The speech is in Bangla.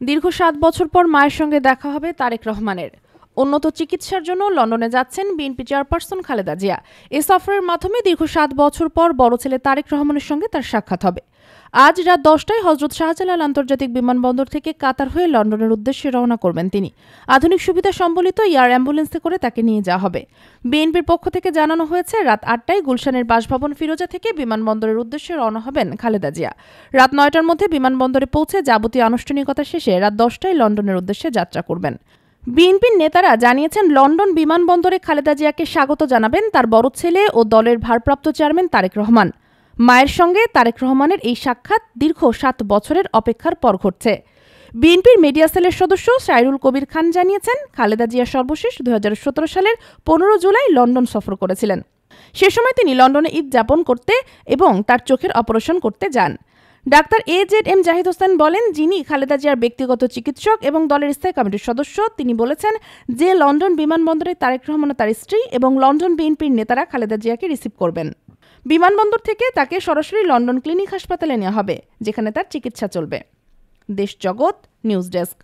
দীর্ঘ ৭ বছর পর মায়ের সঙ্গে দেখা হবে তারেক রহমানের। উন্নত চিকিৎসার জন্য লন্ডনে যাচ্ছেন বিএনপি চেয়ারপারসন খালেদা জিয়া। এই সফরের মাধ্যমে দীর্ঘ ৭ বছর পর বড় ছেলে তারেক রহমানের সঙ্গে তার সাক্ষাৎ হবে। আজ রাত ১০টায় হজরত শাহজালাল আন্তর্জাতিক বিমানবন্দর থেকে কাতার হয়ে লন্ডনের উদ্দেশ্যে রওনা করবেন তিনি। আধুনিক সুবিধা সম্বলিত এয়ার অ্যাম্বুলেন্সে করে তাকে নিয়ে যাওয়া হবে। বিএনপির পক্ষ থেকে জানানো হয়েছে, রাত ৮টায় গুলশানের বাসভবন ফিরোজা থেকে বিমানবন্দরের উদ্দেশ্যে রওনা হবেন খালেদা জিয়া। রাত ৯টার মধ্যে বিমানবন্দরে পৌঁছে যাবতীয় আনুষ্ঠানিকতা শেষে রাত ১০টায় লন্ডনের উদ্দেশ্যে যাত্রা করবেন। বিএনপির নেতারা জানিয়েছেন, লন্ডন বিমানবন্দরে খালেদা জিয়াকে স্বাগত জানাবেন তার বড় ছেলে ও দলের ভারপ্রাপ্ত চেয়ারম্যান তারেক রহমান। মায়ের সঙ্গে তারেক রহমানের এই সাক্ষাৎ দীর্ঘ ৭ বছরের অপেক্ষার পর ঘটছে। বিএনপির মিডিয়া সেলের সদস্য সাইরুল কবির খান জানিয়েছেন, খালেদা জিয়া সর্বশেষ ২০১৭ সালের ১৫ জুলাই লন্ডন সফর করেছিলেন। সে সময় তিনি লন্ডনে ঈদ যাপন করতে এবং তার চোখের অপারেশন করতে যান। ডাক্তার AZM জাহিদ হোসেন বলেন, যিনি খালেদা জিয়ার ব্যক্তিগত চিকিৎসক এবং দলের স্থায়ী কমিটির সদস্য, তিনি বলেছেন যে লন্ডন বিমানবন্দরে তারেক রহমান ও তার স্ত্রী এবং লন্ডন বিএনপির নেতারা খালেদা জিয়াকে রিসিভ করবেন। বিমানবন্দর থেকে তাকে সরাসরি লন্ডন ক্লিনিক হাসপাতালে নেওয়া হবে, যেখানে তার চিকিৎসা চলবে। দেশ জগৎ নিউজ ডেস্ক।